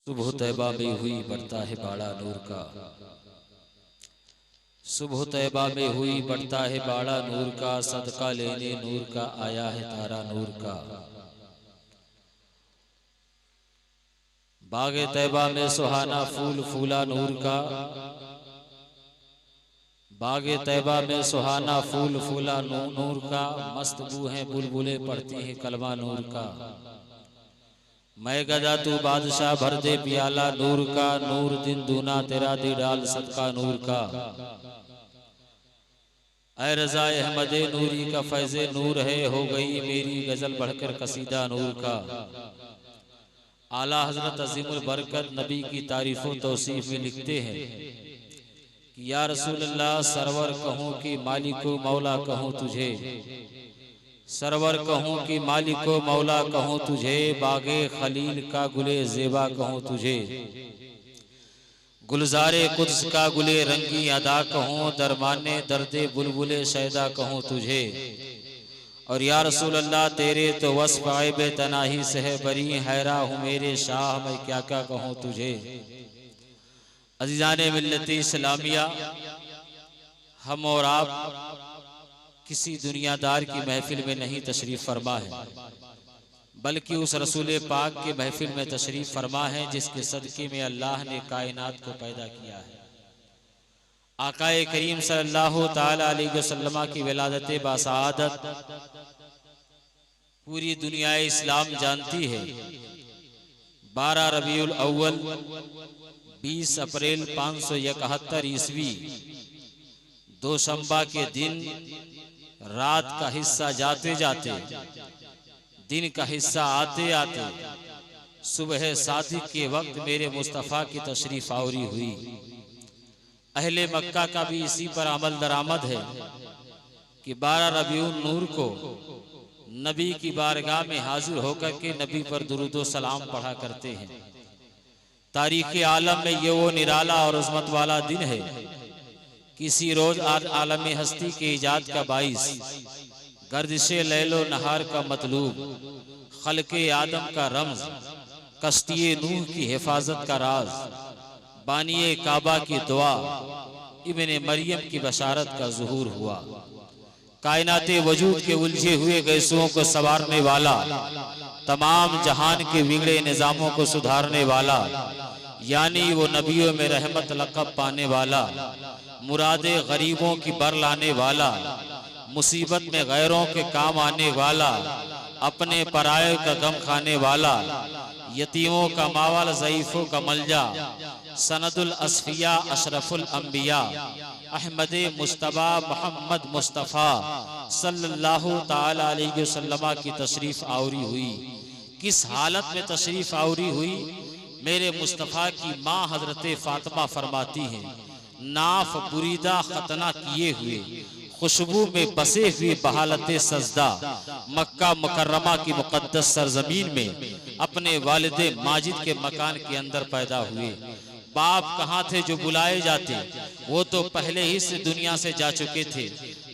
सुबह तैबा में हुई बढ़ता है बाड़ा नूर का। सुबह तैबा में हुई बढ़ता है बाड़ा नूर का। सदका लेने नूर का आया है तारा नूर का। बागे तैबा में सुहाना फूल फूला नूर का। बागे तैबा में सुहाना फूल फूला नूर का। मस्त बू हैं बुलबुलें पढ़ती हैं कलमा नूर का। मैं गदा तू बादशाह भर दे प्याला नूर का। नूर दिन दूना तेरा दे डाल सदका नूर का। ऐ रज़ा अहमद नूरी का फैज़े नूर है। हो गई मेरी गजल बढ़कर कसीदा नूर का। आला हजरत अज़ीमुल बरकत नबी की तारीफ़ व तौसीफ़ में लिखते हैं कि या रसूल अल्लाह सरवर कहूँ कि मालिको मौला कहूँ तुझे। सरवर कहूँ कि मालिको मौला कहूँ तुझे। बागे खलील का गुले ज़ेबा कहूँ तुझे। गुलजारे कुद्स का गुले रंगी अदा कहूँ। दरमाने दर्दे बुलबुले शैदा कहूँ तुझे। और या रसूल अल्लाह तेरे तो वस्फ़ आइबे तनाही से है बरी। हैरा हूँ मेरे शाह मैं क्या क्या कहूँ तुझे। अज़ीज़ाने मिल्लती इस्लामिया, हम और आप किसी दुनियादार की महफिल में नहीं तशरीफ फरमा है, बल्कि उस रसूल पाक की महफिल में तशरीफ फरमा है जिसके सदक़े में अल्लाह ने कायनात को पैदा किया है। आकाए करीम सल्लल्लाहु ताला अलैहि वसल्लम की विलादत बासआदत पूरी दुनिया इस्लाम जानती है। 12 रबीउल अव्वल 20 अप्रैल 571 ईस्वी दोशंबा के दिन रात का हिस्सा जाते जाते दिन का हिस्सा आते आते सुबह सादिक के वक्त मेरे मुस्तफ़ा की तशरीफ आवरी हुई। अहले मक्का का भी इसी पर अमल दरामद है कि 12 रबीउल नूर को नबी की बारगाह में हाजिर होकर के नबी पर दुरूद व सलाम पढ़ा करते हैं। तारीख़ आलम में ये वो निराला और उज़्मत वाला दिन है। किसी रोज आलम हस्ती के इजाद का बाइस, गर्दिशे लैलो नहार का मतलूब, खल्के आदम का रमज, कश्तिये नूह की हिफाजत का राज, बानिये काबा की दुआ, इब्ने मरियम की बशारत का ज़ुहूर हुआ। कायनाते वजूद के उलझे हुए गैसों को संवारने वाला, तमाम जहान के बिगड़े निज़ामों को सुधारने वाला, यानी वो नबियों में रहमत लक़ब पाने वाला, मुरादे गरीबों की बर लाने वाला, मुसीबत में गैरों के काम आने वाला, अपने पराये का गम खाने वाला, यतीमों का मावल ज़ईफ़ों का मलजा, सनदुल अस्फिया अशरफुल अंबिया अहमद मुस्तबा मोहम्मद मुस्तफ़ा सल्लल्लाहु ताला अलैहि वसल्लम की तशरीफ़ आवरी हुई। किस हालत में तशरीफ़ आवरी हुई? मेरे मुस्तफ़ा की माँ हज़रत फ़ातिमा फरमाती हैं, नाफ बुरीदा खतना किए हुए खुशबू में बसे हुए बहालत सजदा मक्का मुकर्रमा की मुकद्दस सरजमीन में अपने वालिदे माजिद के मकान के अंदर पैदा हुए। बाप कहाँ थे जो बुलाए जाते, वो तो पहले ही से दुनिया से जा चुके थे।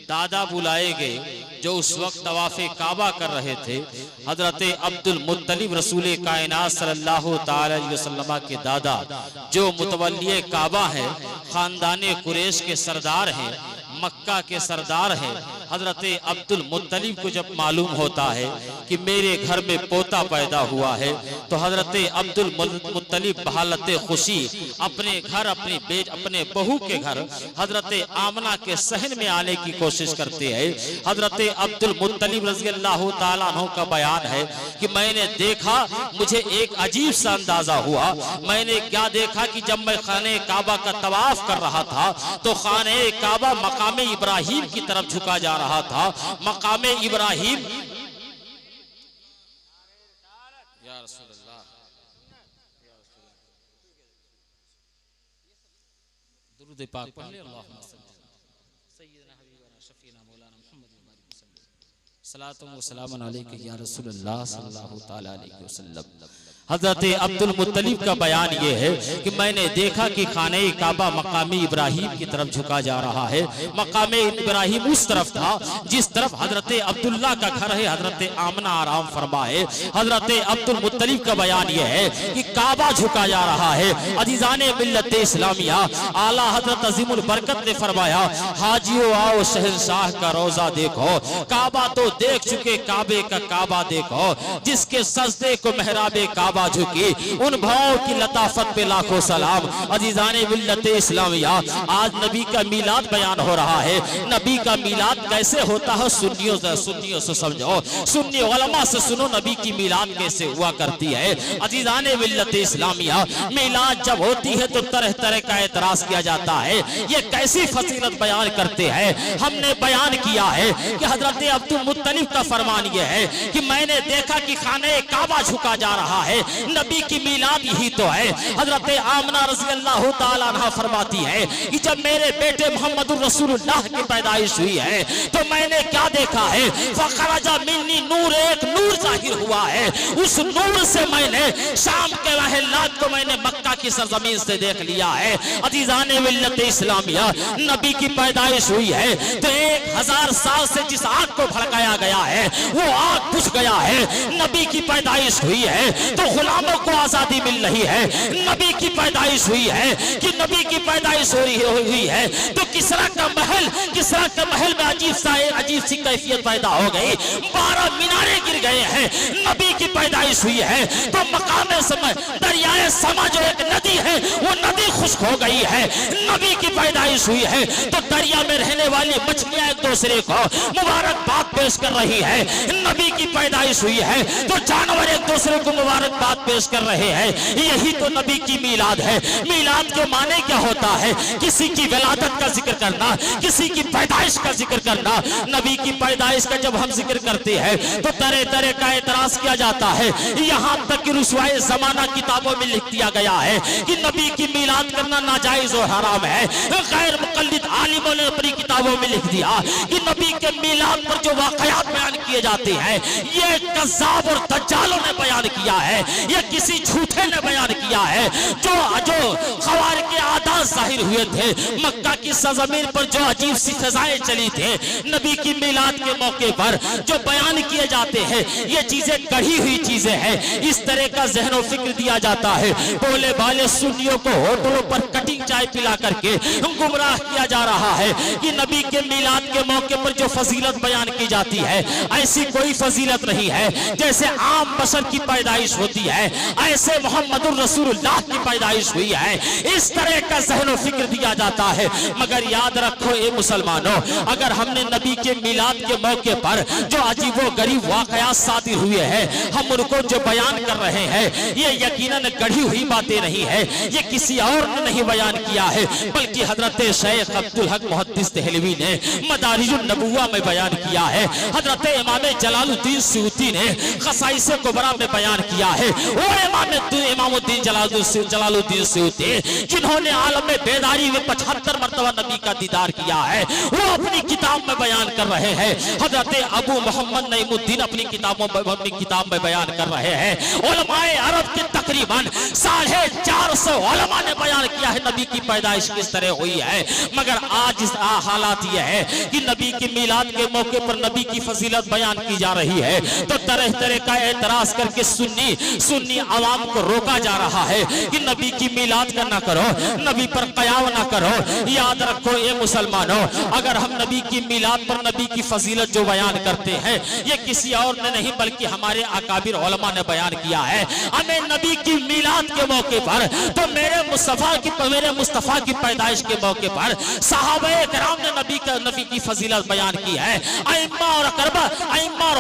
दादा बुलाए गए जो उस वक्त तवाफ़े काबा कर रहे थे। हजरत अब्दुल मुत्तलिब रसूल कायनात सल्लल्लाहु ताला अलैहि वसल्लम के दादा जो मुतवल्ली काबा है, खानदाने कुरैश के सरदार हैं, मक्का के सरदार हैं। हजरत अब्दुल मुत्तलिब को जब मालूम होता है कि मेरे घर में पोता पैदा हुआ है, तो हजरत अब्दुल मुत्तलिब बहालत खुशी अपने घर अपने बहू के घर हजरत आमना के सहन में आने की कोशिश करते हैं। हजरत अब्दुल मुत्तलिब रज़ी अल्लाह ताला अन्हु का बयान है कि मैंने देखा, मुझे एक अजीब सा अंदाजा हुआ। मैंने क्या देखा कि जब मैं खाने काबा का तवाफ कर रहा था तो खाने काबा मकामे इब्राहिम की तरफ झुका जा रहा था। मकामे इब्राहिम या रसूल अल्लाह, दुरूद पाक पढ़ ले, अल्लाहुम्मा सय्यिदना हबीबना शफीना मौलाना मुहम्मद सलातु व सलामुन अलैका या रसूल अल्लाह सल्लल्लाहु ताला अलैहि वसल्लम। हजरत अब्दुल मुत्तलिब का बयान यह है कि मैंने देखा कि खाने काबा मकाम इब्राहिम की तरफ झुका जा रहा है। मकाम इब्राहिम उस तरफ था जिस तरफ हजरत अब्दुल्ला का घर है, हजरत आमना आराम फरमा है। हजरत अब्दुल मुत्तलिब का बयान यह है कि काबा झुका जा रहा है। अजीजाने मिल्लत इस्लामिया, आला हजरत अजीमुल बरकत ने फरमाया, हाजियो आओ शहंशाह का रोजा देखो, काबा तो देख चुके, काबे का काबा देखो, जिसके सजदे को मेहराबे काबा झुकी, उन भावों की लताफत पे लाखों सलाम। अजीजाने मिल्लत इस्लामिया, आज नबी का मीलाद बयान हो रहा है। नबी का मीलाद कैसे होता है सुन्नियों से समझो, सुन्नी उलमा से सुनो नबी की मीलाद कैसे हुआ करती है। अजीजाने मिल्लत इस्लामिया, मीलाद जब होती है तो तरह तरह का एतराज किया जाता है। ये कैसी फजीलत बयान करते हैं। हमने बयान किया है कि हजरत अब्दुल मुत्तलिब का फरमान यह है कि मैंने देखा कि खाने काबा झुका जा रहा है। नबी की मीलाद यही तो है। हजरत आमना रज़ी अल्लाह तआला अन्हा फरमाती है कि जब मेरे बेटे मोहम्मदुर रसूलुल्लाह की पैदाइश हुई है तो मैंने क्या देखा है, फ़ख़रजा मिन्नी नूर, एक नूर जाहिर हुआ है। उस नूर से मैंने शाम के महल्लात को मैंने मक्का की सरजमीन से देख लिया है। अजीज़ाने मिल्लत इस्लामिया, नबी की पैदाइश हुई है तो 1000 साल से जिस आग को भड़काया गया है वो आग बुझ गया है। नबी की पैदाइश हुई है तो गुलामों को आजादी मिल रही है। नबी की पैदाइश हुई है कि नबी की पैदाइश हुई है तो किसरा का महल में अजीब सी कैफियत पैदा हो गई। 12 मीनारे गिर गए हैं। नबी की पैदाइश हुई है तो मकाम समय दरियाए समा जो एक नदी है वो नदी खुश्क हो गई है। नबी की पैदाइश हुई है तो दरिया में रहने वाली मछलियां एक दूसरे को मुबारकबाद पेश कर रही है। नबी की पैदाइश हुई है तो जानवर एक दूसरे को मुबारकबाद पेश कर रहे हैं। यही तो नबी की मीलाद है। मीलाद के माने क्या होता है, किसी की विलादत का जिक्र करना, किसी की पैदाइश का जिक्र करना। नबी की पैदाइश का जब हम जिक्र करते हैं तो तरह तरह का एतराज किया जाता है। यहाँ तक कि रुसवाए जमाना किताबों में लिख दिया गया है कि नबी की मीलाद करना नाजायज और हराम है। गैर मुक़ल्लिद आलिमों ने अपनी किताबों में लिख दिया कि नबी के मीलाद पर जो वाक़यात बयान किए जाते हैं ये कज़्ज़ाब और दज्जालों ने बयान किया है, ये किसी झूठे ने बयान किया है। जो खवार के आदात जाहिर हुए थे, मक्का की सरजमीन पर जो अजीब सी फ़िज़ाएं चली थे नबी की मीलाद के मौके पर जो बयान किए जाते हैं ये चीजें गढ़ी हुई चीजें हैं। इस तरह का ज़हन और फिक्र दिया जाता है। बोले भाले सुन्नियों को होटलों पर कटिंग चाय पिला करके गुमराह किया जा रहा है कि नबी के मीलाद के मौके पर जो फजीलत बयान की जाती है ऐसी कोई फजीलत नहीं है। जैसे आम बशर की पैदाइश होती है ऐसे मोहम्मदुर रसूलुल्लाह की पैदाइश हुई है। इस तरह का ज़हन और फिक्र दिया जाता है। मगर याद रखो ए मुसलमानों, अगर हमने नबी के मीलाद के मौके पर जो अजीबो गरीब वाक़यात सादिर हुए हैं हम उनको जो बयान कर रहे हैं ये यकीनन गढ़ी हुई बातें नहीं है, ये किसी और ने नहीं बयान किया है बल्कि हजरत शेख अब्दुल हक मुहद्दिस देहलवी ने मदारिजुन नबुव्वा में बयान किया है। हजरत इमाम जलालुद्दीन सूती ने ख़साइसे कुबरा में बयान किया है। वो इमामुद्दीन जलालुद्दीन सूती जिन्होंने आलम में बेदारी में 75 मरतबा नबी का दीदार किया है वो अपनी किताब में बयान कर रहे हैं। हजरत अबू मोहम्मद नईमुद्दीन अपनी किताब में बयान कर रहे हैं। उलमाए अरब के तकरीबन 450 उलमा ने बयान किया है नबी की पैदाइश किस तरह हुई है। मगर आज इस हालात यह है कि नबी के मीलाद के मौके पर नबी की फजीलत बयान की जा रही है तो तरह तरह का एतराज करके सुन्नी आवाम को रोका जा रहा है कि नबी की मीलाद का ना करो, नबी पर क़याम ना करो। याद रखो ये मुसलमानों, अगर हम नबी की मीलाद पर नबी की फजीलत जो बयान करते हैं ये किसी और ने नहीं बल्कि हमारे अकाबिर उलमा ने बयान किया है। हमें नबी की मीलाद के मौके पर तो मेरे मुस्तफ़ा की पैदाइश के मौके पर सहाबाए किराम ने नबी की फजीलत बयान की है। अइम्मा और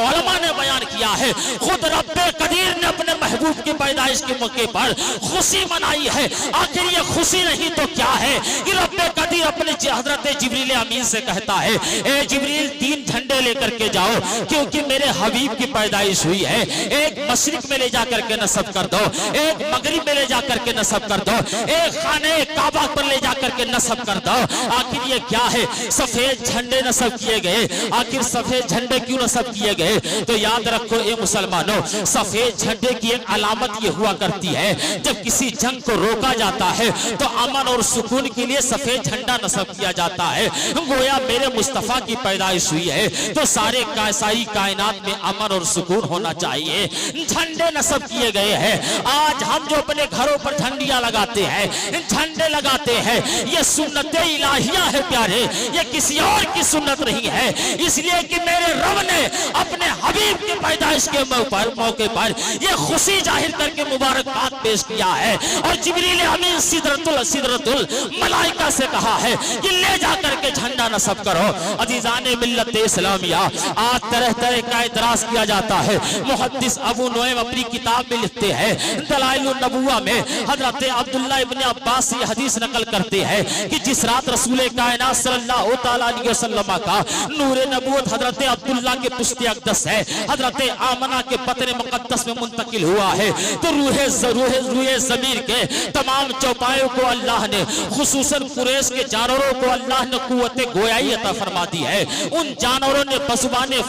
उलमा ने बयान किया है। खुद रब्बे कदीर ने अपने महबूब की पैदाइश के मौके पर खुशी मनाई है। आखिर ये खुशी नहीं तो क्या है कि रब्बे कदीर अपने हजरत जिब्रील अमीन से कहता है ए जिब्रील 3 झंडे लेकर के जाओ क्योंकि मेरे हबीब की पैदाइश हुई है। एक मशरिक में ले जाकर के नस्ब कर दो, एक मगरिब में ले जाकर के नस्ब नस्ब कर दो, एक खाने काबा पर ले जाकर के नस्ब कर दो। आखिर ये क्या है? सफेद झंडे नस्ब किए गए। आखिर सफेद झंडे क्यों नस्ब किए गए? तो याद रखो ये मुसलमानों, सफेद झंडे की एक अलामत ये हुआ करती है, जब किसी जंग को रोका जाता है तो अमन और सुकून के लिए सफेद झंडा नस्ब किया जाता है। गोया मेरे मुस्तफा की पैदाइश हुई है तो सारी कायनात में अमन और सुकून होना चाहिए। झंडे नस्ब किए गए हैं। आज हम जो अपने घरों पर झंडियां लगाते हैं, झंडे लगाते हैं, ये सुन्नत इलाहिया है प्यारे, ये किसी और की सुन्नत नहीं है। इसलिए कि मेरे रब ने अपने हबीब की पैदाइश के मौके पर ये खुशी जाहिर करके मुबारकबाद पेश किया है और जिब्रील अमीन सिदरतुल मलाइका से कहा है कि ले जाकर के झंडा नस्ब करो। अजीजाने मिल्लत इस्लामिया, आज तरह तरह का इतराज किया जाता है। मुहद्दिस अबू नुएम अपनी किताब में लिखते हैं, दलाइलुन नबुव्वा में हजरत अब्दुल्लाह इब्ने अब्बास से हदीस नकल करते हैं कि जिस रात रसूल कायनात सल्लल्लाहु तआला अलैहि वसल्लम का नूरे नबूवत हजरत अब्दुल्लाह के पुश्ते अक़दस है हजरत आमना के पतन मुक़द्दस में मुंतकिल हुआ है, तो रूहे ज़मीर के तमाम चौपायों को अल्लाह ने, खुसूसन कुरैश के जानवरों को अल्लाह ने कुव्वत गोयाई अता फरमा दी है। उन जानवरों ने बज़ुबाने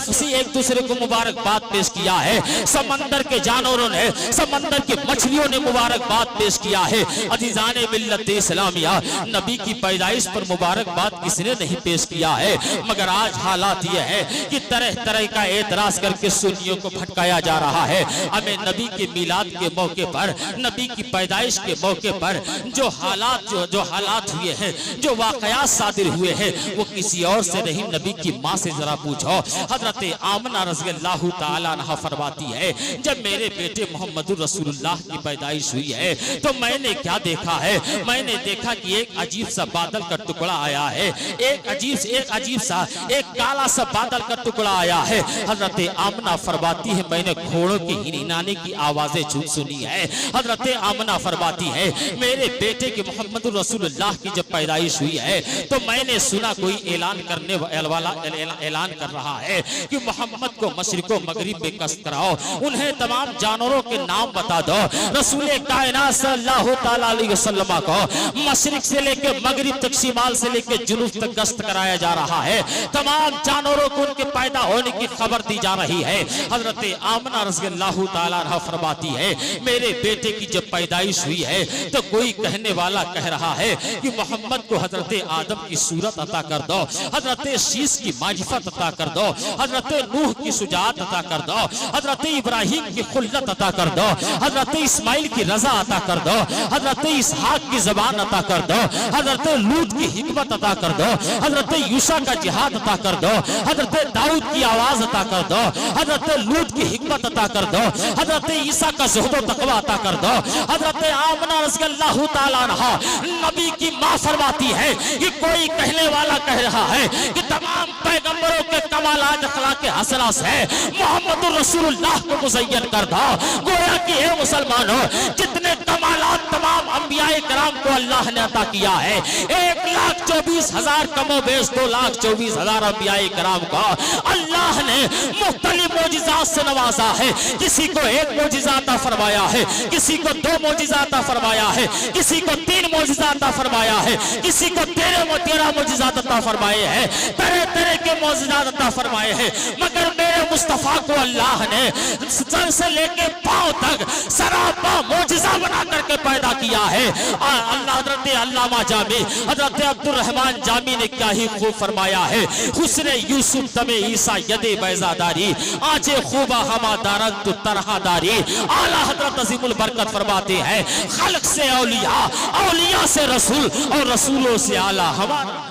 फसी एक दूसरे को मुबारकबाद पेश किया है। समंदर के जानवरों ने, समंदर की मछलियों ने मुबारकबाद पेश किया है। अजीजाने मिल्लत इस्लामिया, नबी की पैदाइश पर मुबारकबाद किसने नहीं पेश किया है? मगर आज हालात यह है कि तरह तरह का एतराज करके सुन्नियों को भटकाया जा रहा है। हमें नबी के मिलाद के मौके पर, नबी की पैदाइश के मौके पर जो हालात हुए हैं, जो वाकयात सादिर हुए हैं, वो किसी और से नहीं, नबी की माँ से जरा पूछो। हजरत आमना रज़ियल्लाहु ताला अन्हा फरमाती है, जब मेरे बेटे मोहम्मदुर रसूलुल्लाह की पैदाइश हुई है तो मैंने क्या देखा है? मैंने देखा कि एक अजीब सा बादल का टुकड़ा आया है, एक अजीब सा एक काला सा बादल का टुकड़ा आया है। हजरत आमना फरमाती है, मैंने घोड़ों की हिनहिनाने की आवाजें सुनी है। हजरत आमना फरमाती है, मेरे बेटे के मोहम्मदुर रसूलुल्लाह की जब पैदाइश हुई है तो मैंने सुना कोई ऐलान करने वाला ऐलान कर रहा है कि मोहम्मद को मशरिको मगरिब में कस्त कराओ, उन्हें तमाम जानवरों के नाम बता दो। रसूल कायनात सल्लल्लाहु तआला अलैहि वसल्लम को मशरिक से लेकर मगरिब तक, शिमाल से लेकर जुनूब तक गश्त कराया जा रहा है। तमाम जानवरों को उनके पैदा होने की खबर दी जा रही है। हजरत आमना रज़ियल्लाहु ताला अन्हा फरमाती है, मेरे बेटे की जब पैदाइश हुई है तो कोई कहने वाला कह रहा है कि मोहम्मद को हजरत आदम की सूरत अता कर दो, हजरत शीश की मारिफत अता कर दो, हजरत नूह की शुजाअत अता कर दो, हजरत इब्राहिम की खुल्लत अता कर दो, हजरत इस्माइल की रजा अता कर दो, हजरत इसहाक की जबान अता कर दो, हजरत लूत की हिकमत अता कर दो, हजरत यूशा का जिहाद अता कर दो, हजरत दाऊद की आवाज अता कर दो, हजरत लूत की हिकमत अता कर दो, हजरत ईसा का ज़ुहद तकवा अता कर दो। हजरत आमना रज़ियल्लाहु ताला अन्हा नबी की माँ फरमाती है कि कोई कहने वाला कह रहा है कि तमाम पैगंबरों के कमालात अखलाक हसना से मोहम्मदुर रसूलुल्लाह को मुज़य्यन कर दो। गोया कि हे मुसलमानों, जितने कमालात तमाम अंबियाए कराम को अल्लाह ने अता किया है, 1,24,000 कमो बेश 2,24,000 अंबियाए कराम को अल्लाह ने मुख्तलिफ मौजिज़ात से नवाजा है। किसी को एक मौजिज़ा अता फरमाया है, किसी को 2 मौजिज़ा अता फरमाया है, किसी को 3 मौजिज़ा अता फरमाया है, किसी को 13 मौजिज़ा अता फरमाए हैं, तरह तरह के मौजिज़ा अता फरमाए हैं। मगर मेरे मुस्तफा को अल्लाह ने सर से लेके पांव तक सरापा मौजिज़ा बना करके पैदा किया है। अल्लाह हजरत अल्लामा जामी, हजरत अब्दुल रहमान जामी ने क्या ही खूब फरमाया है, हुस्ने यूसुफ तमे ईसा यदे बैजादारी आजे खूबा हमादारन तो तरहादारी। आला हजरत अजीमुल बरकत फरमाते हैं, खल्क से औलिया, औलिया से रसूल और रसूलों से आला हमारा।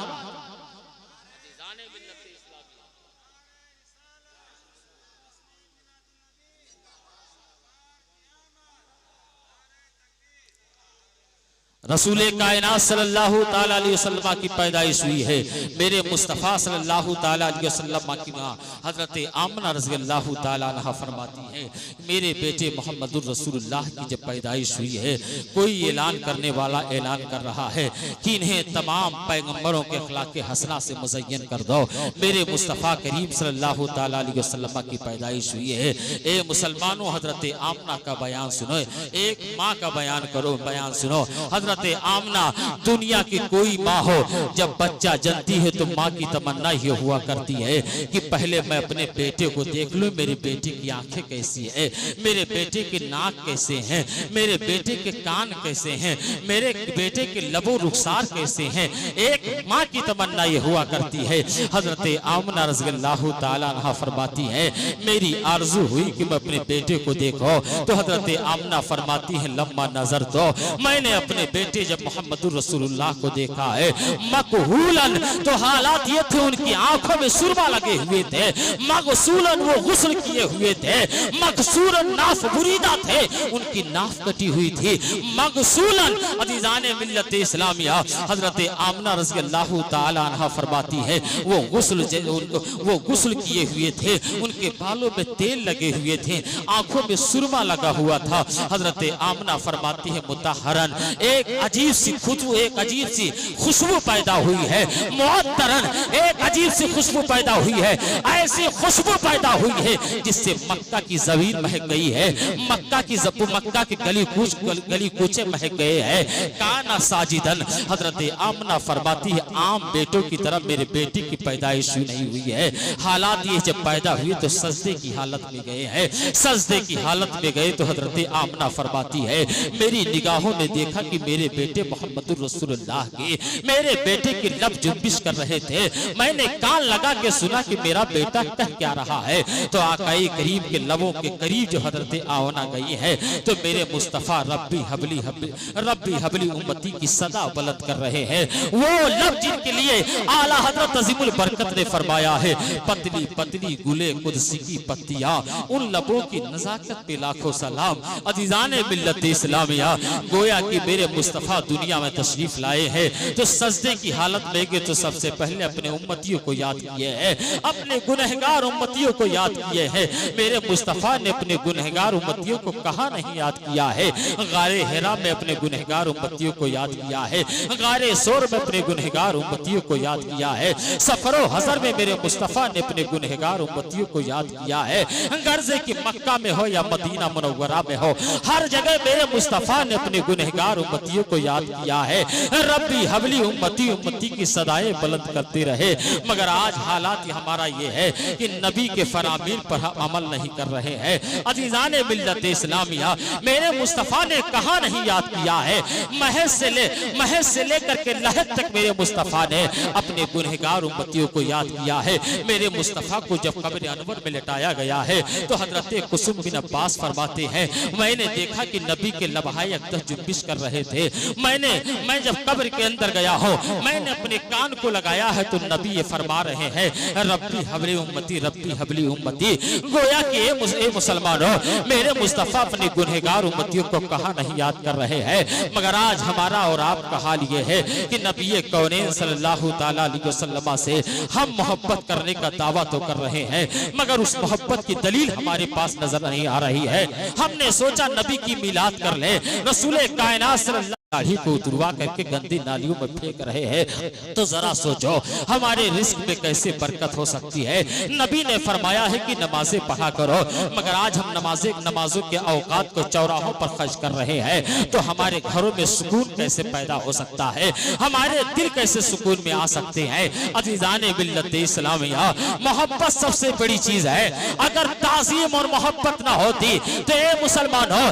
रसूल कायनात सल्लल्लाहु ताला अलैहि वसल्लम की पैदाइश हुई है। मेरे मुस्तफ़ा सल्लल्लाहु ताला अलैहि वसल्लम की माँ हजरत आमना रज़ी अल्लाहु ताला अन्हा फरमाती हैं, मेरे बेटे मोहम्मदुर रसूलुल्लाह की जब पैदाइश हुई है, कोई ऐलान करने वाला ऐलान कर रहा है कि इन्हें तमाम पैगंबरों के अखलाक हसना से मुज़य्यन कर दो। मेरे मुस्तफ़ा करीम सल्लल्लाहु ताला अलैहि वसल्लम की पैदाइश हुई है। ए मुसलमानों, हजरत आमना का बयान सुनो, एक माँ का बयान करो, बयान सुनो। हजरत आमना, दुनिया की कोई माँ हो, जब बच्चा जनती है तो माँ की तमन्ना ये हुआ करती है कि पहले मैं अपने बेटे को देख लूं, मेरे बेटे की आंखें कैसी है, मेरे बेटे के नाक कैसे हैं, मेरे बेटे के कान कैसे हैं, मेरे बेटे के लबो रुखसार कैसे हैं। एक माँ की तमन्ना ये हुआ करती है। हजरत आमना रज़ियल्लाहु ताला अन्हा फरमाती है, मेरी आरज़ू हुई कि मैं अपने बेटे को देखो, तो हजरत आमना फरमाती है, लम्मा नजर दो, मैंने अपने बेटे जब मोहम्मदुर रसूलुल्लाह को देखा है मकहूलन, तो हालात ये थे उनकी आंखों में सुरमा लगे हुए थे, मगसूलन वो गुस्ल किए हुए थे, मकसूरन नाफ बुरीदा थे, उनकी नाफ कटी हुई थी, मगसूलन। अज़ीज़ाने मिल्लत इस्लामिया, हजरत आमना रज़ियल्लाहु ताला अन्हा फरमाती है, वो गुस्ल किए हुए थे, उनके बालों में तेल लगे हुए थे, आंखों में सुरमा लगा हुआ था। हजरत आमना फरमाती है, मुतहरन, एक अजीब सी खुशबू, एक अजीब सी खुशबू पैदा हुई है, मुअत्तरन, एक अजीब सी खुशबू पैदा हुई है, ऐसी खुशबू पैदा हुई है जिससे मक्का की जमीन महक गई है, मक्का की गली कूचे महक गए हैं। काना साजिदन, हजरत आमना फरमाती है, आम बेटों की तरह मेरे बेटे की पैदाइश नहीं हुई है। हालात ये जब पैदा हुई तो सजदे की हालत में गए हैं, सजदे की हालत में गए तो हजरत आमना फरमाती है, मेरी निगाहों ने देखा कि मेरे बेटे मोहम्मदुर रसूलुल्लाह के, मेरे बेटे की लब जुम्बिश कर रहे थे, मैंने कान लगा के सुना कि मेरा बेटा कह क्या रहा है, तो आकाई करीम के लबों के करीब जो हजरत आमना गई है, तो मेरे मुस्तफ़ा रब्बी हबली उम्मती की सदा बुलंद कर रहे हैं। वो लब जिनके लिए आला हजरत अज़ीमुल बरकत ने फरमाया है, पतली पतली गुले कुदसी की पत्तियां, उन लबों की नजाकत पे लाखों सलाम। अज़ीज़ाने मिल्लत इस्लामिया, गोया कि मेरे मुस्तफ़ा दुनिया में तशरीफ लाए हैं तो सजदे की हालत में गए तो सबसे पहले अपने उम्मतियों को याद किए हैं, अपने गुनहगार उम्मतियों को याद किए हैं। मेरे मुस्तफ़ा ने अपने गुनहगार उम्मतियों को कहाँ नहीं याद किया है, गारे हिरा में अपने गुनहगार उम्मतियों को याद किया है, गारे सोर में अपने गुनहगार उम्मतियों को याद किया है, सफरो हजर में मेरे मुस्तफ़ा ने अपने गुनहगार उम्मतियों को याद किया है। गर्जे की मक्का में हो या मदीना मुनव्वरा में हो, हर जगह मेरे मुस्तफ़ा ने अपने गुनहगार उम्मतियों को याद किया है। रब्बी हबली उम्मती उम्मती की सदाएं बुलंद करते रहे। मगर आज हालात हमारा ये है कि नबी के फरामीन पर हम अमल नहीं कर रहे हैं। अज़ीज़ाने मिल्लत इस्लामिया, मेरे मुस्तफ़ा ने कहाँ नहीं याद किया है, महज से लेकर के लहद तक मेरे मुस्तफ़ा ने अपने गुनहगार उम्मतियों को याद किया है। मेरे मुस्तफ़ा को जब कब्र अनवर में लटाया गया है तो हजरत कुसुम बिन अब्बास फरमाते हैं, मैंने देखा कि नबी के लबहाए अक़दस जुम्बिश कर रहे थे, मैं जब कब्र के अंदर गया हूँ, मैंने अपने कान को लगाया है तो नबी ये फरमा रहे हैं, रब्बी हबली उम्मती, रब्बी हबली उम्मती। गोया कि ए मुसलमानों, मेरे मुस्तफ़ा अपने गुनहगार उम्मतियों को कहाँ नहीं याद कर रहे हैं। मगर आज हमारा और आपका हाल ये है कि नबी कौनैन सल्लल्लाहु ताला अलैहि वसल्लम से हम मोहब्बत करने का दावा तो कर रहे हैं, मगर उस मोहब्बत की दलील हमारे पास नजर नहीं आ रही है। हमने सोचा नबी की मिलाद कर ले, रसूल कायनात सल्लल्लाहु दाढ़ी को उतरवा करके गंदी नालियों में फेंक रहे हैं, तो जरा सोचो हमारे रिस्क में कैसे बरकत हो सकती है। नबी ने फरमाया है कि नमाजें पढ़ा करो, मगर आज हम नमाजों के औकात को चौराहों पर खर्च कर रहे हैं, तो हमारे घरों में सुकून कैसे पैदा हो सकता है, हमारे दिल कैसे सुकून में आ सकते हैं। अज़ीज़ाने मिल्लत इस्लामिया, मोहब्बत सबसे बड़ी चीज है। अगर ताज़ीम और मोहब्बत ना होती तो ये मुसलमान हो,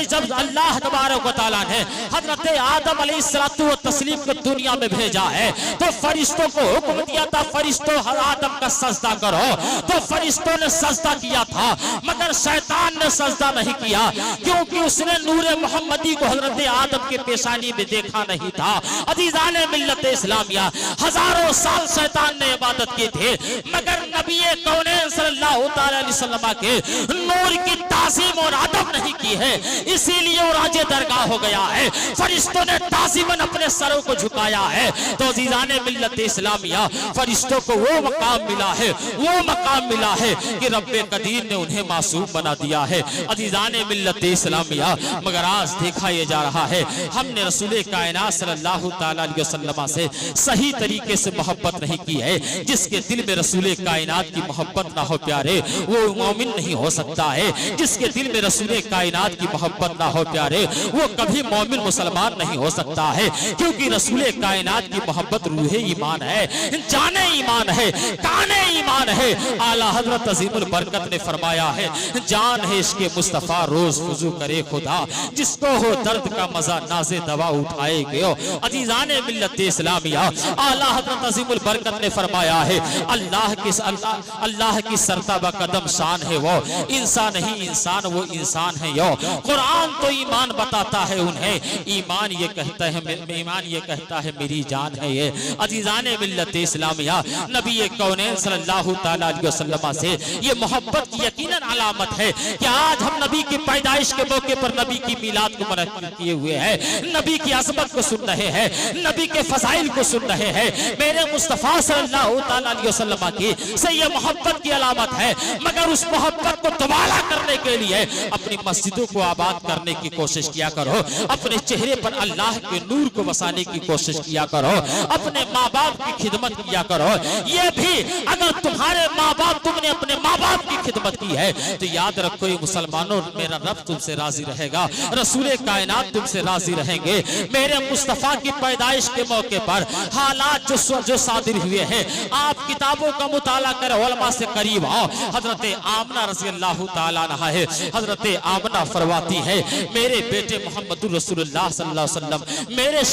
जब अल्लाह तबारक व तआला ने हजरत आदम अलैहिस्सलातु व तस्लीम को दुनिया में भेजा है तो फरिश्तों को हुक्म दिया था, फरिश्तों आदम का सजदा करो, तो फरिश्तों ने सजदा किया था, मगर शैतान ने सजदा नहीं किया, क्योंकि उसने नूरे मोहम्मदी को हजरत आदम के पेशानी में देखा नहीं था। अज़ीज़ाने मिल्लत इस्लामिया, हजारों साल शैतान ने इबादत की थी, मगर नबी कौनैन सल्लल्लाहु अलैहि वसल्लम के नूर की ताज़ीम और अदब नहीं की है, इसीलिए वो राजे दरगाह हो गया है। फरिश्तों ने ताज़ीमन अपने सरों को झुकाया है। तो अज़ीज़ाने मिल्लत इस्लामिया, फरिश्तों को वो मकाम मिला है, वो मकाम मिला है कि रब्बे कदीर ने उन्हें मासूम बना दिया है। अज़ीज़ाने मिल्लत इस्लामिया, मगर आज देखा यह जा रहा है हमने रसूल कायनात सल्लल्लाहु तआला अलैहि वसल्लम से सही तरीके से मोहब्बत नहीं की है। जिसके दिल में रसूल कायनात की मोहब्बत ना हो प्यारे, वो मोमिन नहीं हो सकता है। जिसके दिल में रसूल कायनात की मोहब्बत ना हो प्यारे, वो कभी मोमिन मुसलमान नहीं हो सकता है। क्योंकि रसूल कायनात की मोहब्बत रूहे ईमान है, जाने ईमान है, काने ईमान है। आला हजरत अजीमुल बरकत ने फरमाया है, जान है इसके मुस्तफा रोज वुजू करे खुदा, जिसको हो दर्द का मजा नाज़े दवा उठाए गयो। अजीजाने मिल्लत इस्लामिया, आला हजरत अजीमुल बरकत ने फरमाया है, अल्लाह की सरताबा कदम शान है वो, इंसान नहीं इंसान वो इंसान है यो। कुरान तो ईमान बताता है उन्हें, ईमान ये कहता है मेरी जान है ये। अजीजाने मिल्लत इस्लामिया, नबी कौनैन सल्लल्लाहु तआला अलैहि वसल्लम से ये मोहब्बत की यकीनन अलामत है कि आज हम नबी की पैदाइश के मौके पर नबी की मिलाद को मनाते किए हुए हैं, नबी की अज़मत को सुन रहे हैं, नबी के फज़ाइल को सुन रहे हैं। मेरे मुस्तफ़ा सल्लल्लाहु तआला अलैहि वसल्लम की से ये मोहब्बत की अलामत है। मगर उस मोहब्बत को दोबारा करने के लिए अपनी मस्जिदों को आबाद करने की कोशिश किया करो, अपने चेहरे पर अल्लाह के नूर को बसाने की कोशिश किया करो, अपने माँ बाप की खिदमत किया करो। ये भी अगर तुम्हारे माँ बाप, तुमने अपने माँ बाप की खिदमत की है तो याद रखो ये मुसलमानों, मेरा रब तुमसे राजी रहेगा, रसूल कायनात तुमसे राजी रहेंगे। मेरे मुस्तफ़ा की पैदाइश के मौके पर हालात जो सादिर हुए हैं, आप किताबों का मुताला करें, उलमा से करीब आओ। हजरत आमना रज़ियल्लाहु ताला अन्हा है, हजरत आमना फरमाती है, मेरे बेटे मोहम्मदुर रसूलुल्लाह सल्लल्लाहु अलैहि वसल्लम मेरे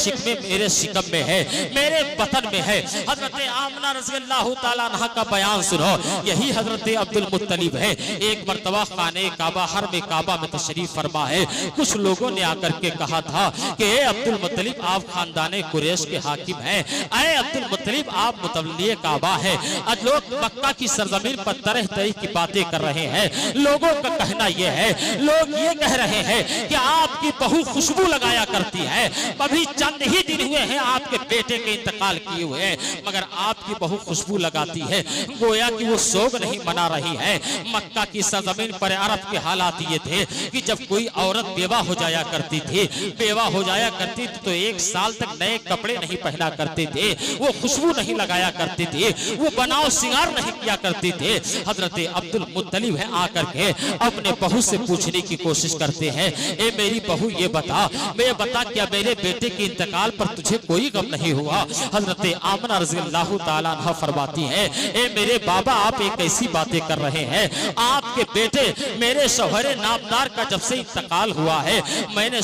शिकम में है, मेरे बतन में है। हजरत आमना रज़ियल्लाहु ताला अन्हा का बयान सुनो, यही हजरत अब्दुल मुत्तलिब है। एक मर्तबा खाने काबा, हरम काबा में तशरीफ फरमा है। कुछ लोगों ने आकर के कहा था कि अब्दुल मुत्तलिब आप खानदाने कुरैश के हाकिम हैं, ऐ अब्दुल मुत्तलिब आप मुतवल्ली काबा है। आज लोग मक्का की सरजमीन पर तरह तरह की बातें कर रहे हैं। लोगों का कहना यह है, लोग ये कह रहे हैं कि आपकी बहू खुशबू लगाया करती है, अभी चंद ही दिन हुए हैं आपके बेटे के इंतकाल किए हुए हैं, मगर आपकी बहू खुशबू लगाती है, गोया कि वो सोग नहीं मना रही है। मक्का की सरजमीन पर अरब के हालात ये थे कि जब कोई औरत बेवा हो जाया करती थी, बेवा हो जाया करती थी तो 1 साल तक नए कपड़े नहीं पहना करते थे, वो खुशबू नहीं लगाया करते थे, वो बनाव सिंगार नहीं किया करते थे। हजरत अब्दुल मुत्तलिब है आकर के अपने बहू से पूछने की कोशिश करते हैं, ए मेरी बहू ये बता क्या मेरे बेटे के इंतकाल पर तुझे कोई गम नहीं हुआ? हजरत आमना रज़ियल्लाहु ताला अन्हा फरमाती है, ए मेरे बाबा आप एक ऐसी बातें कर रहे हैं, आपके बेटे मेरे शौहरे नामदार का जब से इंतकाल हुआ है, मैंने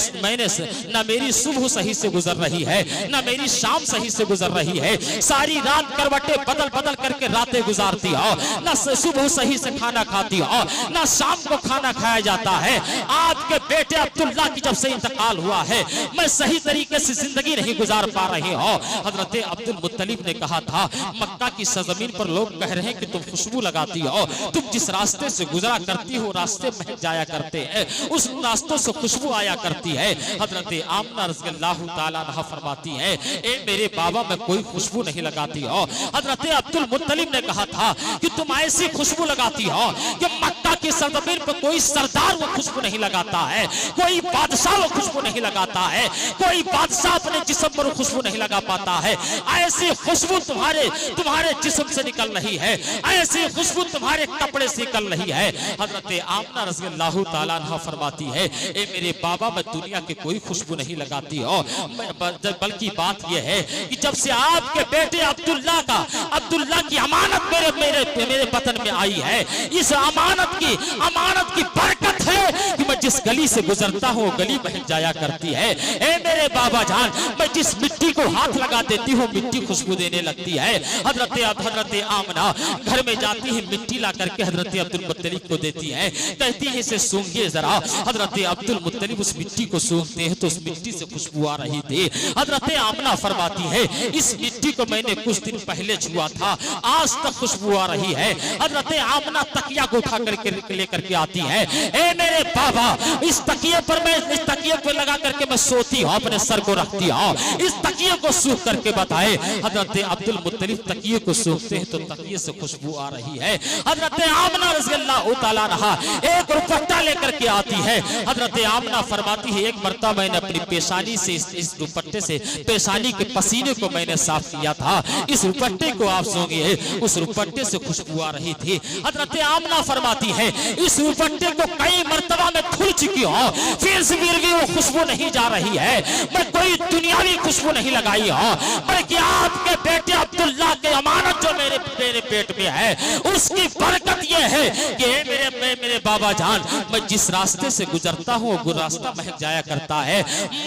न मेरी सुबह सही से गुजर रही है, न मेरी शाम सही से गुजर रही है, सारी रात करवटें बदल बदल करके रातें गुजारती हो, न सुबह सही से खाना खाती हो, न शाम को खाना खाया जाता है। आपके बेटे अब्दुल्ला की जब से इंतकाल हुआ है, मैं सही तरीके से जिंदगी नहीं गुजार पा रही हो। हजरत अब्दुल मुत्तलिब ने कहा था, मक्का की सरजमीन पर लोग कह रहे हैं कि तुम खुशबू लगाती हो, तुम जिस रास्ते से गुजरा करती हो रास्ते महक जाया करते हैं, उस रास्तों से खुशबू आया करती है। हजरत आमना रज़ियल्लाहु ताला अन्हा फरमाती है, ए मेरे बाबा मैं कोई खुशबू नहीं लगाती हो। हजरत अब्दुल मुत्तलिब ने कहा था कि तुम ऐसी खुशबू लगाती हो कि मक्का की सरजमीन पर कोई सरदार वो खुशबू नहीं लगाता है, कोई बादशाह वो खुशबू नहीं लगाता है, कोई बादशाह अपने जिस्म पर खुशबू नहीं लगा पाता है। ऐसी खुशबू तुम्हारे जिस्म से निकल रही है, ऐसी खुशबू तुम्हारे कपड़े से निकल रही है। हजरत आमना रज़ियल्लाहु ताला अन्हा फरमाती है, ए मेरे बाबा मैं दुनिया की कोई खुशबू नहीं लगाती हो, बल्कि बात यह है कि जब से आपके बेटे अब्दुल्ला की अमानत मेरे वतन में आई है, इस अमानत की बरकत है कि मैं जिस गली से गुजरता हूँ गली महक जाया करती है। ए मेरे बाबा जान, मैं जिस मिट्टी को हाथ लगा देती हूँ मिट्टी खुशबू देने लगती है। हजरत आमना घर में जाती है, मिट्टी ला करके हजरत अब्दुल मुत्तलिब को देती है, कहती है इसे सूंघिए जरा। हजरत अब्दुल मुत्तलिब उस मिट्टी को सूंघते हैं तो उस मिट्टी से खुशबू आ रही थी। हजरत आमना फरमाती है, इस मिट्टी को मैंने कुछ दिन पहले छुआ था, आज तक खुशबू आ रही है। हजरत आमना तकिया को उठा करके लेकर के आती है, ए ए मेरे बाबा, इस तकिए पर मैं इस तकिए पे लगा करके मैं सोती हूँ, अपने सर को रखती हूँ, इस तकिए को सूख करके बताए। हजरत अब्दुल मुत्तलिब तकिए को सूखते हैं तो तकिए से खुशबू आ रही है। हजरत आमना रज़ियल्लाहु ताला अन्हा एक दुपट्टा लेकर के आती है। हजरत आमना फरमाती है, एक मर्तबा मैंने अपनी पेशानी से इस दुपट्टे से पेशानी के पसीने को मैंने साफ किया था, इस दुपट्टे को आप सूंघिए, उस दुपट्टे से खुशबू आ रही थी। हजरत आमना फरमाती है, इस दुपट्टे को कई मर्तबा में धुल चुकी हूँ, फिर से भी वो खुशबू नहीं जा रही है। मैं कोई दुनियावी खुशबू नहीं लगाई हूँ, बल्कि आपके बेटे अब्दुल्लाह के अमानत जो मेरे पेट में है, उसकी बरकत ये है कि मेरे बाबा जान, मैं जिस रास्ते से गुजरता हूँ वो रास्ता महक जाया करता है।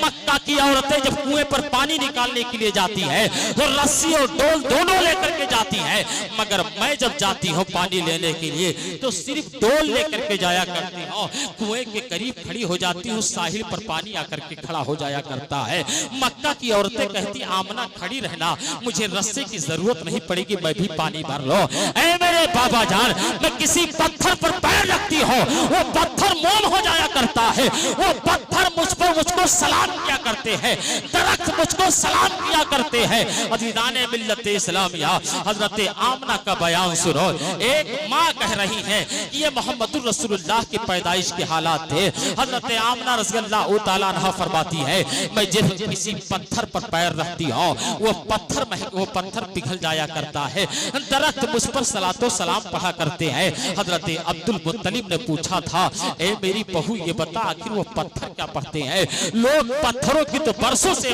मक्का की औरतें जब कुएं पर पानी निकालने के लिए जाती है तो रस्सी और डोल दोनों लेकर के जाती है, मगर मैं जब जाती हूँ पानी लेने के लिए तो सिर्फ डोल लेकर के जाया करती हूँ। कुएं के करीब खड़ी हो जाती हूँ, साहिल पर पानी आकर के खड़ा हो जाया करता है। मक्का की औरतें कहती, आमना खड़ी रहना, मुझे रस्से की जरूरत नहीं पड़ेगी, मैं भी पानी भर लो। ऐ मेरे बाबा जान, मैं किसी पत्थर पर पैर रखती हूँ, वो पत्थर मोम हो जाया करता है, वो पत्थर मुझको सलाम किया करते हैं, दरख्त मुझको सलाम किया करते हैं। अज़ीज़ाने मिल्लत इस्लामिया, हजरत आमना का बयान सुनो। एक माँ कह रही है कि ये मोहम्मदुर रसूलुल्लाह की पैदाइश के हालात थे। हजरत आमना रज़ियल्लाहु ताला अन्हा फरमाती है, मैं जब किसी पत्थर पर पैर रखती हूँ वो पत्थर पिघल जाया करता है, दरख्त मुझ पर सलातो सलाम पढ़ा करते हैं। हजरत अब्दुल मुत्तलिब ने पूछा था, ए मेरी बहू ये बता, आखिर वो पत्थर क्या पढ़ते हैं? लोग पत्थरों की तो बरसों से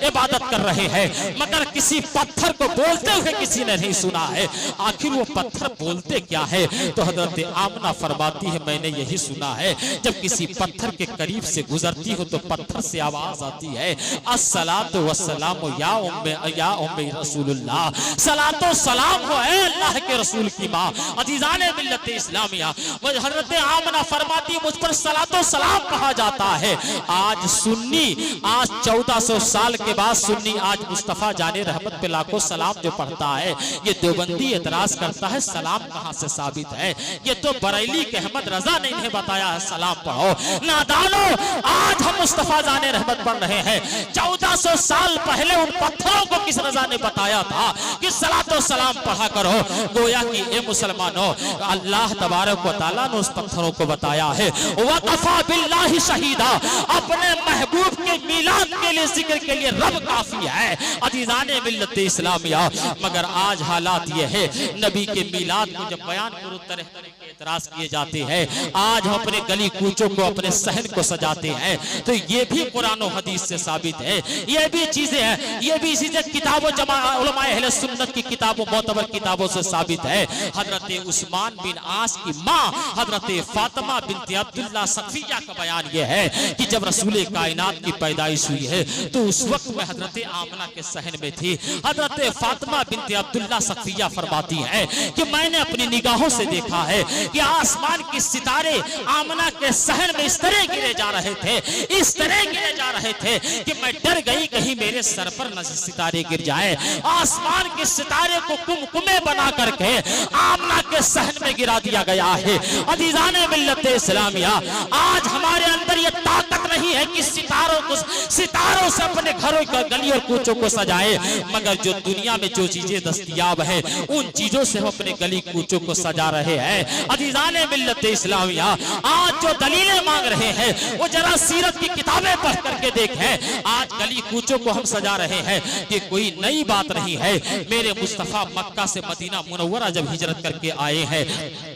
इबादत कर रहे हैं, मगर किसी पत्थर को बोलते हुए किसी ने नहीं सुना है, आखिर वो पत्थर बोलते क्या है? तो हजरत आमना फरमाती है, मैंने यही सुना है, जब किसी पत्थर के करीब से गुजरती हो तो पत्थर से आवाज आती है, अस्सलातु वस्सलामु या उम्मे रसूलुल्लाह, सलातो सलाम हो ए अल्लाह के रसूल की माँ। अज़ीज़ाने मिल्लत इस्लामिया, हजरत आमना फरमाती, मुझ पर सलातो सलाम कहा जाता है। आज सुन्नी, आज 1400 साल के बाद सुन्नी आज मुस्तफा जाने रहमत पे लाखों सलाम जो पढ़ता है, ये देवबंदी एतराज करता है सलाम कहाँ से साबित है? ये तो बरेली के अहमद रजा ने इन्हें बताया है सलाम पढ़ो। नादानो, आज हम मुस्तफा जाने रहमत पढ़ रहे हैं, 1400 साल पहले उन पत्थरों को किस रजा ने बताया था कि सलातो सलाम पढ़ा करो? गोया कि ए मुसलमानों, अल्लाह तबारक व तआला ने उस पत्थरों को बताया है, वक़फ़ा बिल्लाहि शहीदा, अपने महबूब के मिलाद के लिए जिक्र के लिए रब काफी है। अज़ीज़ाने मिल्लत इस्लामिया, मगर आज हालात ये है, नबी के मिलाद को जब बयान करो तरह तरह के एतराज किए जाते हैं। आज हम अपने गली कूचों को, अपने सहन को सजाते हैं, तो ये भी कुरान और हदीस से साबित है। ये भी चीजें हैं, ये भी चीजें किताबों उलमाए अहले सुन्नत की किताबों, मोतबर किताबों से साबित है। हजरत उस्मान बिन आस की माँ हजरत फातिमा बिनत अब्दुल्लाह सखिया का बयान ये है कि जब रसूल कायनात की पैदाइश हुई है तो उस वक्त में हजरत आमना के सहन में थी। हजरत फातिमा बिनत अब्दुल्लाह सखिया फरमाती है कि मैंने अपनी निगाहों से देखा है कि आसमान के सितारे आमना के सहन में इस तरह गिरे जा रहे थे, इस तरह गिरे जा रहे थे कि मैं डर गई कहीं मेरे सर पर न सितारे गिर जाए। आसमान के सितारे को कुमकुमे बना करके आमना के सहन में गिरा दिया गया है। अज़ीज़ाने मिल्लत इस्लामिया, आज हमारे अंदर ये ताकत नहीं है कि सितारों से अपने घरों का गली और कूचों को सजाए, मगर जो दुनिया में जो चीजें दस्तयाब है उन चीजों से हम अपने गली कूचों को सजा रहे हैं। अज़ीज़ाने मिल्लत इस्लामिया, आज जो दलीलें मांग रहे हैं वो जरा सीरत की किताबें पढ़ करके देखें। आज गली कूचों को हम सजा रहे हैं, ये कोई नई बात नहीं है। मेरे मुस्तफा मक्का से मदीना मुनव्वरा जब हिजरत करके आए हैं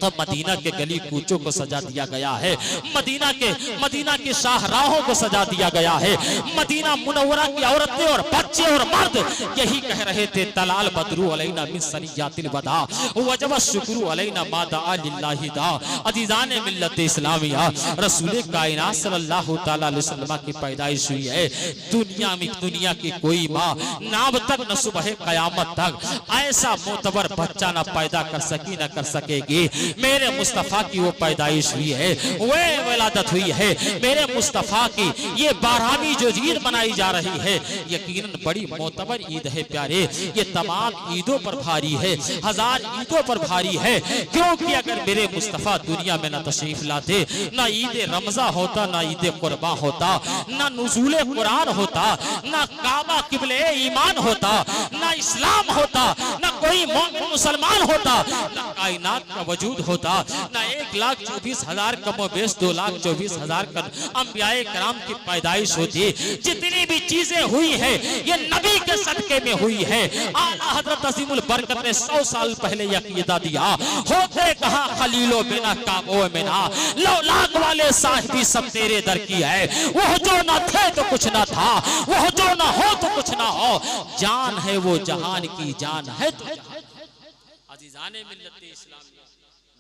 तो मदीना के गली कूचों को सजा दिया गया है, मदीना के शाहराहों को सजा दिया गया है। मदीना मुनव्वरा की औरतें और बच्चे और मर्द यही कह रहे थे, तलाल बदरू अलैना मिन सनियातिल वदा वजब शुक्रू अलैना मा दआ लिल्लाहि दा। अज़ीज़ाने मिल्लत इस्लामिया, रसूल कायनात सल्लल्लाहु तआला अलैहि वसल्लम की पैदाइश हुई है। दुनिया की कोई माँ नाम तक न सुबह कयामत तक ऐसा मोतबर बच्चा न पैदा कर सकी न कर सकेगी। मेरे मुस्तफा की वो पैदाइश हुई है, वो विलादत हुई है। मेरे मुस्तफा मुस्तफ़ा की ये 12वीं जो ईद मनाई जा रही है, यकीनन बड़ी मोतबर ईद है प्यारे। ये तमाम ईदों पर भारी है, 1000 ईदों पर भारी है, क्योंकि अगर मेरे मुस्तफ़ा दुनिया में न तशरीफ लाते, ना ईद रमज़ा होता, ना ईद कुर्बा होता, ना नुज़ूल कुरान होता, ना काबा किबले ईमान होता, ना इस्लाम होता, ना कोई मुसलमान होता, ना कायनात का वजूद होता, ना 1,24,000 कमो बेश 2,24,000 अंबियाए कराम की पैदाइश होती। जितनी भी चीजें हुई है ये नबी के सदके में हुई है। आला हज़रत अज़ीमुल बरकत ने 100 साल पहले यकीदा दिया, होते कहाँ खलीलो बिना काबो में ना, लौलाक वाले साहिबी सब तेरे दर की है। वह जो न थे तो कुछ न था, वह जो न हो तो कुछ न हो, जान है वो जहान की जान है तो अज़ीज़ाने मिल्लत इस्लामिया,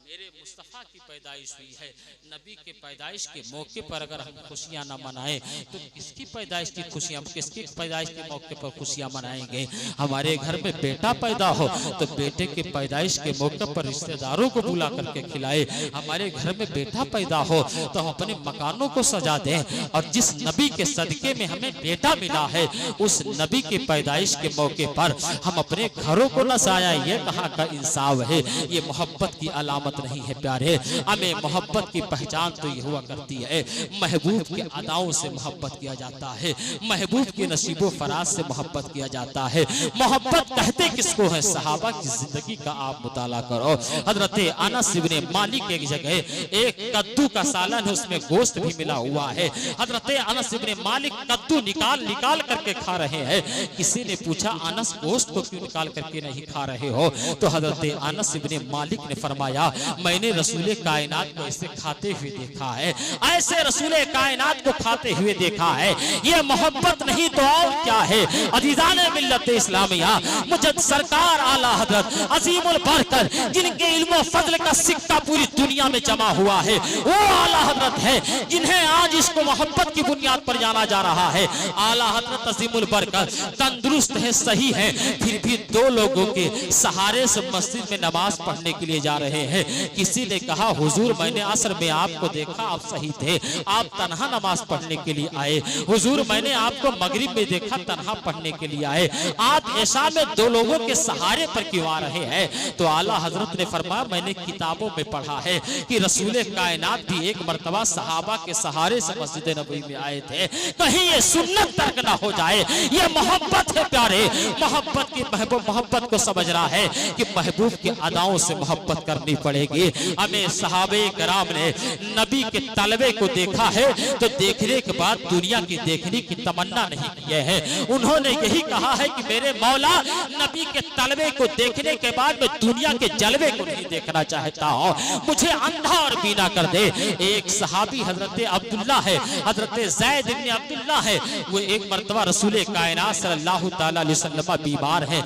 मेरे मुस्तफ़ा की पैदाइश हुई है। नबी के पैदाइश के मौके पर अगर हम खुशियां न मनाएं तो किसकी पैदाइश की खुशियां, किसकी पैदाइश के मौके पर खुशियां मनाएंगे। हमारे घर में बेटा पैदा हो तो बेटे के पैदाइश के मौके पर रिश्तेदारों को बुला करके खिलाए। हमारे घर में बेटा पैदा हो तो हम अपने मकानों को सजा दें। और जिस नबी के सदके में हमें बेटा मिला है, उस नबी के पैदाइश के मौके पर हम अपने घरों को न सजाएं। ये कहाँ का इंसाफ है, ये मोहब्बत की अलामत नहीं है प्यारे। हमें मोहब्बत की पहचान तो ये हुआ करती है, महबूब के अदाओं से मोहब्बत किया जाता है, महबूब के नसीबो फराज से मोहब्बत किया जाता है। मोहब्बत कहते किसको है, सहाबा की जिंदगी का आप मुताला करो। हजरत अनस इब्ने मालिक एक जगह एक कद्दू का सालन है, उसमें गोश्त भी मिला हुआ है। हजरत अनस इब्ने मालिक कद्दू निकाल निकाल करके खा रहे हैं। किसी ने पूछा, अनस गोश्त को क्यों निकाल करके नहीं खा रहे हो? तो हजरत अनस इब्ने मालिक ने फरमाया, मैंने रसूल कायनात को ऐसे खाते हुए देखा है, ऐसे रसूल कायनात को खाते हुए देखा है। ये मोहब्बत नहीं तो और क्या है। अज़ीज़ाने मिल्लत इस्लामिया, मुजद्दिद सरकार आला हज़रत अज़ीमुल बरकत, जिनके इल्म फज़ल का सिक्का पूरी दुनिया में जमा हुआ है, वो आला हज़रत है जिन्हें आज इसको मोहब्बत की बुनियाद पर जाना जा रहा है। आला हज़रत अज़ीमुल बरकत तंदुरुस्त है, सही है, फिर भी 2 लोगों के सहारे से मस्जिद में नमाज पढ़ने के लिए जा रहे हैं। किसी ने कहा, हुजूर मैंने असर में आपको देखा, आप सही थे, आप तन्हा नमाज पढ़ने के लिए आए। हुजूर मैंने आपको मगरिब में देखा, तन्हा पढ़ने के लिए आए, आप ऐशा में 2 लोगों के सहारे पर क्यों आ रहे हैं? तो आला हजरत ने फरमाया, मैंने किताबों में पढ़ा है कि रसूल कायनात भी एक मर्तबा सहाबा के सहारे से मस्जिद नबवी में आए थे। कहीं ये सुन्नत तर्क ना हो जाए। ये मोहब्बत है प्यारे, मोहब्बत की मोहब्बत को समझ रहा है कि महबूब के अदाओं से मोहब्बत करनी पड़ेगी। हमें सहाबे कराम ने नबी के तलबे को देखा है तो देखने के बाद दुनिया की देखने की तमन्ना नहीं किए हैं। उन्होंने यही कहा है कि मेरे मौला, नबी के तलबे को देखने के बाद मैं दुनिया के जलवे को नहीं देखना चाहता हूँ, मुझे अंधा और बीना कर दे। एक सहाबी हजरत अब्दुल्ला है, हजरत ज़ैद इब्ने अब्दुल्ला है, वो एक मर्तबा रसूल कायनात सल्लल्लाहु तआला अलैहि वसल्लम बीमार है,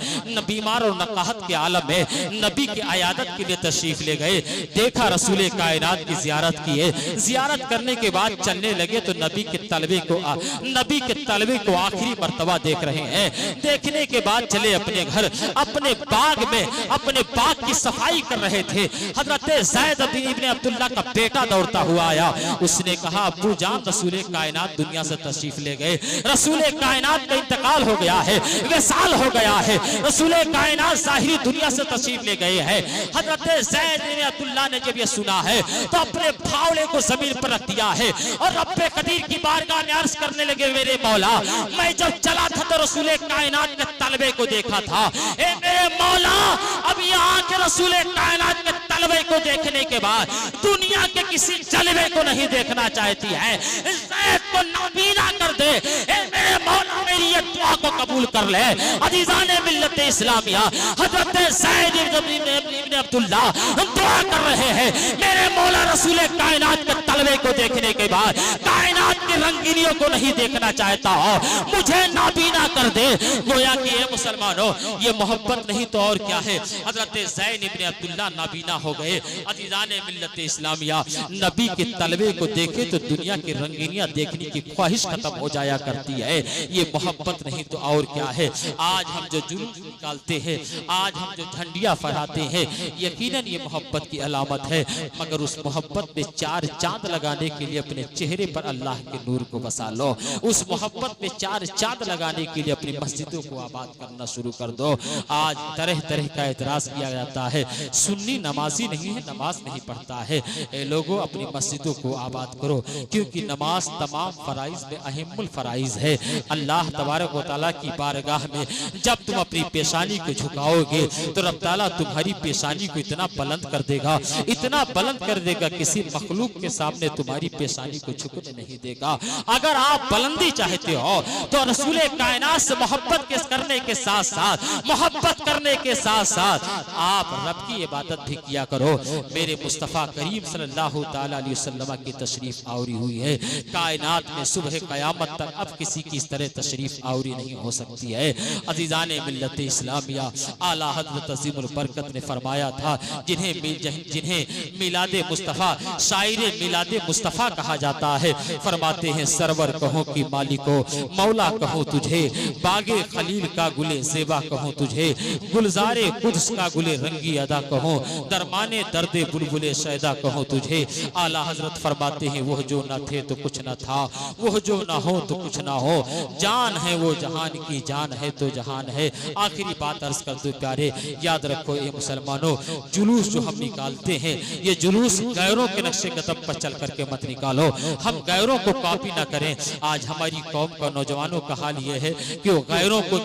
बीमार और नकाहत के आलम में नबी की अयादत के लिए तशरीफ ले गए। देखा रसूल कायनात की ज़ियारत किए, ज़ियारत करने के बाद चलने लगे तो नबी के तलबे को आखिरी मर्तबा देख रहे हैं। देखने के बाद चले अपने घर, अपने बाग में अपने बाग की सफाई कर रहे थे। हजरत ज़ैद इब्ने अब्दुल्ला का बेटा दौड़ता हुआ आया, उसने कहा, अब्बू जान रसूल कायनात दुनिया से तशरीफ ले गए, रसूल कायनात का इंतकाल हो गया है, विसाल हो गया है, रसूल कायनात ज़ाहिरी दुनिया से तशरीफ ले गए हैं। हजरत ज़ैद इब्ने अब्दुल्ला ने जब ये सुना है तो अपने फावड़े को जमीन पर रख दिया है और रब्बे कदीर की बारगाह में अर्ज करने लगे, मेरे मौला, मैं जब चला था तो रसूल कायनात के तलबे को देखा था। ए मेरे मौला, अब यहाँ के रसूल कायनात के तलबे को देखने के बाद दुनिया के किसी जलवे को नहीं देखना चाहती है, ज़ैद को नाबीना कर दे। ए मेरे मौला, मेरी ये दुआ को कबूल कर ले। अज़ीज़ाने मिल्लत इस्लामिया, हजरत ज़ैद इब्ने अब्दुल्ला दुआ कर रहे हैं, मेरे मौला रसूल कायनात के तलबे को देखने के बाद कायनात की रंगीनियों को नहीं देखना चाहता हो, मुझे नाबीना कर दे। गोया कि ये मुसलमानों, ये मोहब्बत नहीं तो और क्या है। हजरत ज़ैद इब्ने अब्दुल्ला नाबीना हो गए। अज़ीज़ाने मिल्लत इस्लामिया, नबी के तलबे को देखे तो दुनिया की रंगीनियां देखने की ख्वाहिश खत्म हो जाया करती है। ये मोहब्बत नहीं तो और क्या है। आज हम जो जुलूस निकालते हैं, आज हम जो झंडियां फहराते हैं, यकीनन ये मोहब्बत की अलामत है, मगर उस मोहब्बत में चार चांद लगाने के लिए अपने चेहरे पर अल्लाह के नूर को बसा लो। उस मोहब्बत में चार चांद लगाने के लिए अपनी मस्जिदों को आबाद करना शुरू कर दो। आज तरह तरह का एतराज किया जाता है, सुन्नी नमाजी नहीं है, नमाज नहीं पढ़ता है। ए लोगों, अपनी मस्जिदों को आबाद करो, क्योंकि नमाज तमाम फराइज में अहमुल फराइज है। अल्लाह तबारक व तआला की बारगाह में जब तुम अपनी पेशानी को झुकाओगे तो रब ताला तुम्हारी पेशानी को इतना बुलंद कर देगा, इतना बुलंद कर देगा, किसी मखलूक के सामने तुम्हारी पेशानी को झुकने नहीं देगा। अगर आप बुलंदी चाहते हो तो रसूल कायनात से मोहब्बत करने के साथ साथ, मोहब्बत करने के साथ साथ आप रब की इबादत भी किया करो। मेरे मुस्तफ़ा करीम सल्लल्लाहु ताला अलैहि वसल्लम की तशरीफ आवरी हुई है कायनात में, सुबह क़यामत तक अब किसी की इस तरह तशरीफ आवरी नहीं हो सकती है। अज़ीज़ाने मिल्लत इस्लामिया, आला हज़रत अज़ीमुल बरकत ने फरमाया था, जिन्हें मिलादे मुस्तफ़ा, शायरे मिलादे मुस्तफ़ा कहा जाता है, फरमाते हैं सरवर कहो कि मालिको, मौला कहो तुझे, बागे खलील का गुले ज़ेबा कहो तुझे, गुलजारे कुद्स का गुले रंगी अदा कहो, दरमाने दर्दे बुलबुले शैदा कहो तुझे। आला हजरत फरमाते हैं वह जो न थे तो कुछ न था, वह जो न हो तो कुछ ना हो, जान है वो जहान की, जान है तो जहान है। आखिरी बात अर्ज कर दो प्यारे, याद रखो ये मुसलमानों, जुलूस जो हम निकालते हैं, ये जुलूस गैरों के नक्शे कदम पर चल करके मत निकालो, हम गैरों को कॉपी ना करें। आज हमारी कौम का नौजवानों का हाल ये है कि वो गैरों को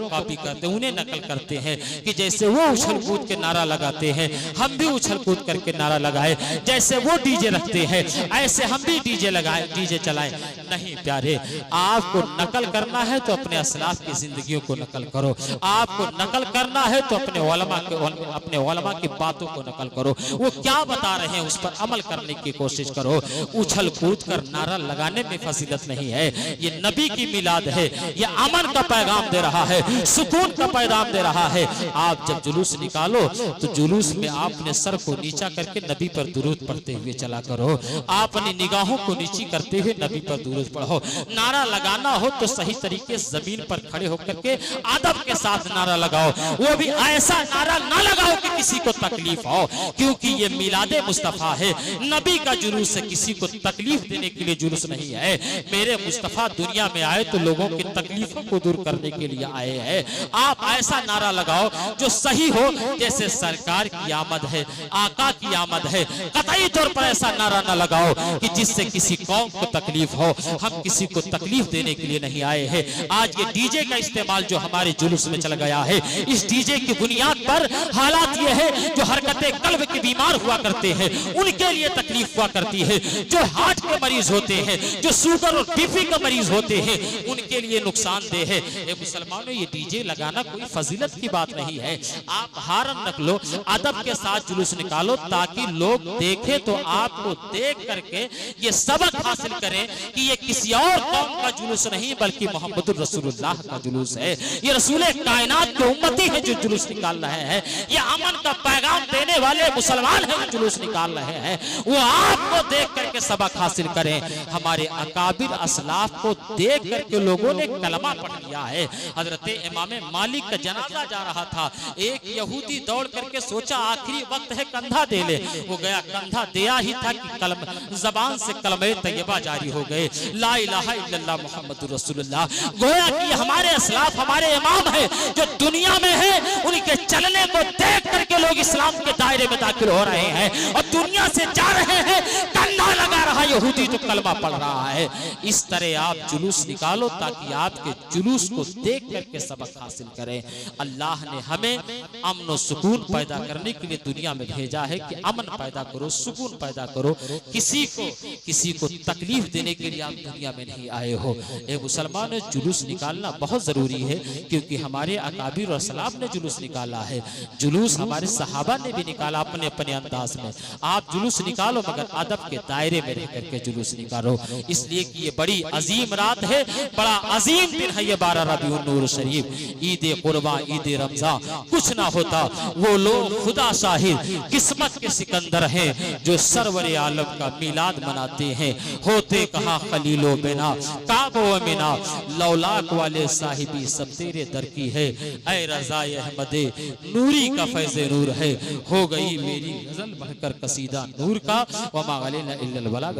कॉपी करते, उन्हें नकल करते हैं कि जैसे वो उछल कूद के नारा लगाते हैं हम भी उछल कूद करके नारा लगाए, जैसे वो डीजे रखते हैं ऐसे हम भी डीजे लगाए, डीजे चलाएं। नहीं प्यारे, आपको नकल करना है तो अपने असलाफ की जिंदगियों को नकल करो, आपको नकल करना है तो अपने उलमा की बातों को नकल करो, वो क्या बता रहे हैं उस पर अमल करने की कोशिश करो। उछल कूद कर नारा लगाने में फजीलत नहीं है, ये नबी की मिलाद है, ये अमन का पैगाम दे रहा है, सुकून का पैगाम दे रहा है। आप जब जुलूस निकालो तो जुलूस में आपने सर को नीचा करके नबी पर दुरूद पढ़ते हुए चला करो, अपनी निगाहों को नीची करते हुए नबी पर दुरूद पढ़ो। नारा लगाना हो तो सही तरीके जमीन पर खड़े होकर के अदब के साथ नारा लगाओ, वो भी ऐसा नारा ना लगाओ कि किसी को तकलीफ हो, क्योंकि ये मिलादे मुस्तफा है, नबी का जुलूस है, किसी को तकलीफ देने के लिए जुलूस नहीं है। मेरे मुस्तफा दुनिया में आए तो लोगों की तकलीफों को दूर करने के लिए आए हैं। आप ऐसा नारा लगाओ जो सही हो, जैसे सरकार की आमद है, आका की आमद है। कतई तौर पर ऐसा नारा ना लगाओ कि जिससे किसी कौम को तकलीफ हो, हम किसी को तकलीफ देने के लिए नहीं आए हैं। आज ये डीजे का इस्तेमाल जो हमारे जुलूस में चल गया है, इस डीजे की बुनियाद पर हालात ये है, जो हरकतें कल्ब के बीमार हुआ करते हैं उनके लिए तकलीफ हुआ करती है, जो हार्ट के मरीज होते हैं, जो शुगर और बीपी के मरीज होते हैं, उनके लिए नुकसानदेह है। ये मुसलमानों, ये डीजे लगाना कोई फजीलत की बात नहीं है। आप हारन रख लो, अदब के साथ जुलूस निकालो, ताकि लोग देखें तो आपको देख करके ये सबक हासिल करें कि ये किसी और कौम का जुलूस नहीं बल्कि मोहम्मद रसूलुल्लाह का जुलूस है। ये रसूल कायनात के उम्मती है जो जुलूस निकाल रहे हैं, ये अमन का पैगाम देने वाले मुसलमान हैं जो जुलूस निकाल रहे हैं। वो आपको देख करके सबक हासिल करें। हमारे अकाबिर असलाफ को देख करके लोगों ने कलमा पढ़ लिया है। हजरत इमाम मालिक का जनाजा जा रहा था, एक यहूदी दौड़ करके सोचा आखिरी वक्त है कंधा दे ले, वो गया, कंधा दिया ही था कि जबान से कलमे तैयबा जारी हो गए, ला इलाहा इल्लल्लाह मुहम्मदुर रसूलुल्लाह। गोया कि हमारे असलाफ, हमारे इमाम है जो दुनिया में है, उनके चलने को देख करके लोग इस्लाम के दायरे में दाखिल हो रहे हैं और दुनिया से जा रहे हैं। कंधा लगा रहा यहूदी तो कलमा पढ़ रहा है। इस तरह आप जुलूस निकालो ताकि आपके जुलूस को देख करके सबक हासिल करें। अल्लाह ने हमें अमन और सुकून पैदा करने के लिए दुनिया में भेजा है कि अमन पैदा करो, सुकून पैदा करो। किसी को तकलीफ देने के लिए आप दुनिया में नहीं आए हो। ए मुसलमान, जुलूस निकालना बहुत जरूरी है, क्योंकि हमारे अकाबिर और सलाफ ने जुलूस निकाला है। जुलूस हमारे सहाबा ने भी निकाला अपने अपने अंदाज में। आप जुलूस निकालो मगर अदब के दायरे में मुजाहिरे करके जुलूस निकालो, इसलिए कि ये बड़ी अजीम रात है, बड़ा अजीम दिन है ये 12 रबीउन नूर शरीफ। ईद कुर्बा, ईद रमजा कुछ ना होता, वो लोग खुदा शाहिद किस्मत के सिकंदर हैं जो सरवर आलम का मीलाद मनाते हैं। होते कहा खलीलो बिना काबो मिना, लौलाक वाले साहिबी सब तेरे दर की है। ऐ रज़ाए अहमदे नूरी का फैज़े नूर है, हो गई मेरी गजल बढ़कर कसीदा नूर का। वमा अलैना इल्लल बलाग।